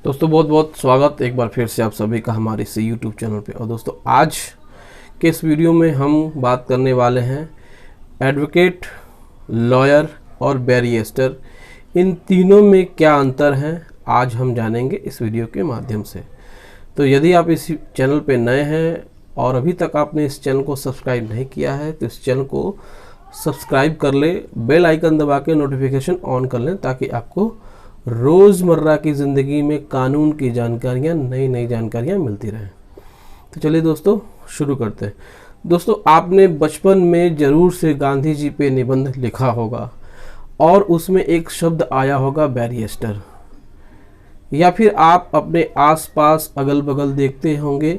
दोस्तों बहुत बहुत स्वागत एक बार फिर से आप सभी का हमारे इस यूट्यूब चैनल पे। और दोस्तों आज के इस वीडियो में हम बात करने वाले हैं एडवोकेट, लॉयर और बैरिस्टर, इन तीनों में क्या अंतर है आज हम जानेंगे इस वीडियो के माध्यम से। तो यदि आप इस चैनल पे नए हैं और अभी तक आपने इस चैनल को सब्सक्राइब नहीं किया है तो इस चैनल को सब्सक्राइब कर ले, बेल आइकन दबा के नोटिफिकेशन ऑन कर लें ताकि आपको रोज़मर्रा की ज़िंदगी में कानून की जानकारियाँ, नई नई जानकारियाँ मिलती रहें। तो चलिए दोस्तों शुरू करते हैं। दोस्तों आपने बचपन में ज़रूर से गांधी जी पे निबंध लिखा होगा और उसमें एक शब्द आया होगा बैरिस्टर, या फिर आप अपने आसपास अगल बगल देखते होंगे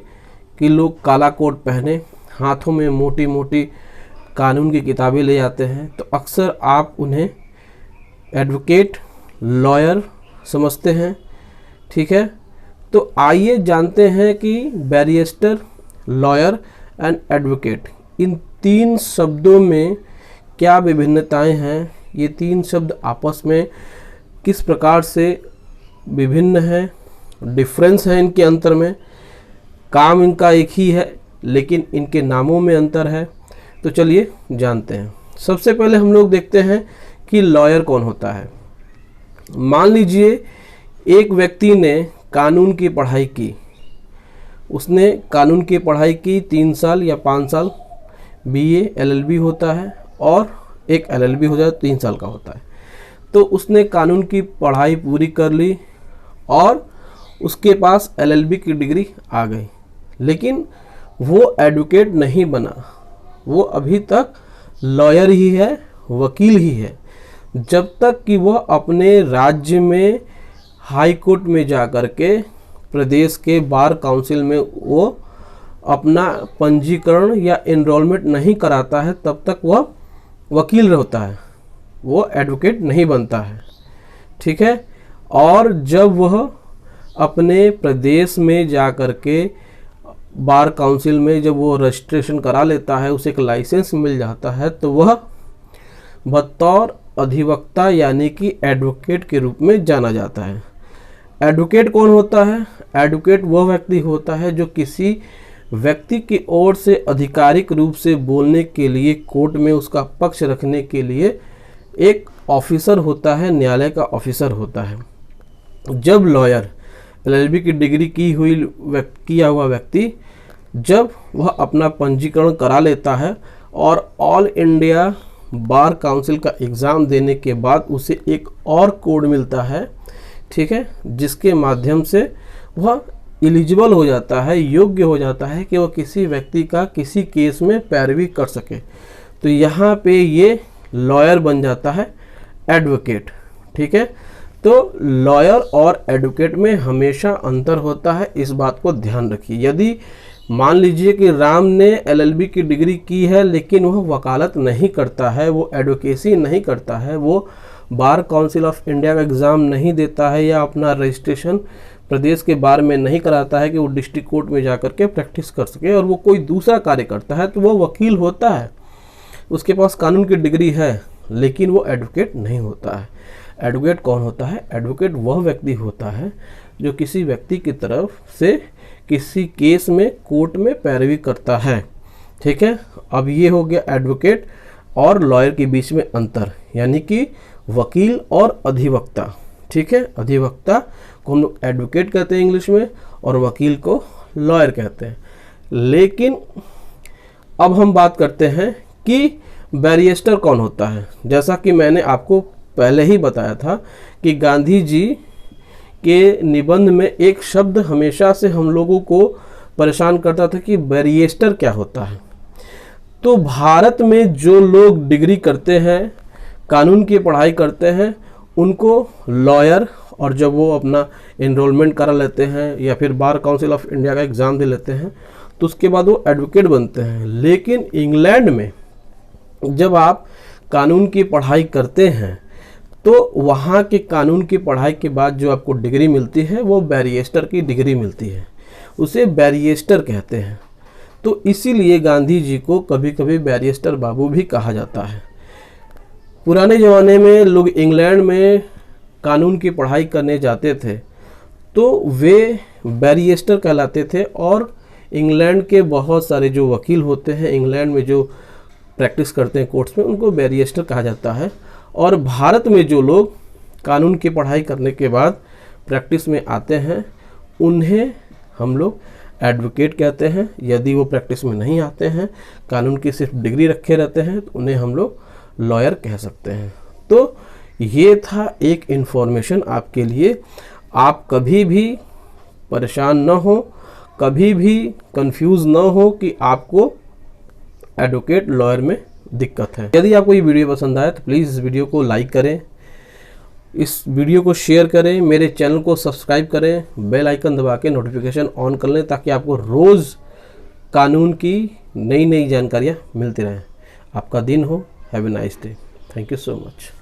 कि लोग काला कोट पहने हाथों में मोटी मोटी कानून की किताबें ले जाते हैं, तो अक्सर आप उन्हें एडवोकेट, लॉयर समझते हैं। ठीक है, तो आइए जानते हैं कि बैरिस्टर, लॉयर एंड एडवोकेट, इन तीन शब्दों में क्या विभिन्नताएं हैं, ये तीन शब्द आपस में किस प्रकार से विभिन्न हैं, डिफरेंस है इनके अंतर में। काम इनका एक ही है लेकिन इनके नामों में अंतर है। तो चलिए जानते हैं। सबसे पहले हम लोग देखते हैं कि लॉयर कौन होता है। मान लीजिए एक व्यक्ति ने कानून की पढ़ाई की, उसने कानून की पढ़ाई की 3 साल या 5 साल, बीए, एलएलबी होता है, और एक एलएलबी हो जाए 3 साल का होता है। तो उसने कानून की पढ़ाई पूरी कर ली और उसके पास एलएलबी की डिग्री आ गई, लेकिन वो एडवोकेट नहीं बना, वो अभी तक लॉयर ही है, वकील ही है, जब तक कि वह अपने राज्य में हाई कोर्ट में जा कर के प्रदेश के बार काउंसिल में वो अपना पंजीकरण या एनरोलमेंट नहीं कराता है, तब तक वह वकील होता है, वो एडवोकेट नहीं बनता है। ठीक है, और जब वह अपने प्रदेश में जा कर के बार काउंसिल में जब वो रजिस्ट्रेशन करा लेता है, उसे एक लाइसेंस मिल जाता है, तो वह बतौर अधिवक्ता यानी कि एडवोकेट के रूप में जाना जाता है। एडवोकेट कौन होता है? एडवोकेट वह व्यक्ति होता है जो किसी व्यक्ति की ओर से आधिकारिक रूप से बोलने के लिए, कोर्ट में उसका पक्ष रखने के लिए एक ऑफिसर होता है, न्यायालय का ऑफिसर होता है। जब लॉयर, एलएलबी की डिग्री किया हुआ व्यक्ति, जब वह अपना पंजीकरण करा लेता है और ऑल इंडिया बार काउंसिल का एग्ज़ाम देने के बाद उसे एक और कोड मिलता है, ठीक है, जिसके माध्यम से वह एलिजिबल हो जाता है, योग्य हो जाता है कि वह किसी व्यक्ति का किसी केस में पैरवी कर सके। तो यहाँ पे ये लॉयर बन जाता है एडवोकेट। ठीक है, तो लॉयर और एडवोकेट में हमेशा अंतर होता है, इस बात को ध्यान रखिए। यदि मान लीजिए कि राम ने एलएलबी की डिग्री की है लेकिन वह वकालत नहीं करता है, वो एडवोकेसी नहीं करता है, वो बार काउंसिल ऑफ इंडिया का एग्ज़ाम नहीं देता है या अपना रजिस्ट्रेशन प्रदेश के बार में नहीं कराता है कि वो डिस्ट्रिक्ट कोर्ट में जा कर के प्रैक्टिस कर सके, और वो कोई दूसरा कार्य करता है, तो वो वकील होता है, उसके पास कानून की डिग्री है, लेकिन वो एडवोकेट नहीं होता है। एडवोकेट कौन होता है? एडवोकेट वह व्यक्ति होता है जो किसी व्यक्ति की तरफ से किसी केस में कोर्ट में पैरवी करता है। ठीक है, अब ये हो गया एडवोकेट और लॉयर के बीच में अंतर, यानी कि वकील और अधिवक्ता। ठीक है, अधिवक्ता को हम लोग एडवोकेट कहते हैं इंग्लिश में और वकील को लॉयर कहते हैं। लेकिन अब हम बात करते हैं कि बैरिस्टर कौन होता है। जैसा कि मैंने आपको पहले ही बताया था कि गांधी जी के निबंध में एक शब्द हमेशा से हम लोगों को परेशान करता था कि बैरिस्टर क्या होता है। तो भारत में जो लोग डिग्री करते हैं, कानून की पढ़ाई करते हैं, उनको लॉयर, और जब वो अपना एनरोलमेंट करा लेते हैं या फिर बार काउंसिल ऑफ इंडिया का एग्ज़ाम दे लेते हैं तो उसके बाद वो एडवोकेट बनते हैं। लेकिन इंग्लैंड में जब आप कानून की पढ़ाई करते हैं तो वहाँ के कानून की पढ़ाई के बाद जो आपको डिग्री मिलती है वो बैरिस्टर की डिग्री मिलती है, उसे बैरिस्टर कहते हैं। तो इसीलिए गांधी जी को कभी कभी बैरिस्टर बाबू भी कहा जाता है। पुराने ज़माने में लोग इंग्लैंड में कानून की पढ़ाई करने जाते थे तो वे बैरिस्टर कहलाते थे। और इंग्लैंड के बहुत सारे जो वकील होते हैं, इंग्लैंड में जो प्रैक्टिस करते हैं कोर्ट्स में, उनको बैरिस्टर कहा जाता है। और भारत में जो लोग कानून की पढ़ाई करने के बाद प्रैक्टिस में आते हैं, उन्हें हम लोग एडवोकेट कहते हैं। यदि वो प्रैक्टिस में नहीं आते हैं, कानून की सिर्फ डिग्री रखे रहते हैं, तो उन्हें हम लोग लॉयर कह सकते हैं। तो ये था एक इन्फॉर्मेशन आपके लिए। आप कभी भी परेशान न हो, कभी भी कंफ्यूज न हो कि आपको एडवोकेट लॉयर में दिक्कत है। यदि आपको ये वीडियो पसंद आए तो प्लीज़ इस वीडियो को लाइक करें, इस वीडियो को शेयर करें, मेरे चैनल को सब्सक्राइब करें, बेल आइकन दबा के नोटिफिकेशन ऑन कर लें, ताकि आपको रोज़ कानून की नई नई जानकारियाँ मिलती रहें। आपका दिन हो, have a nice day. Thank you so much.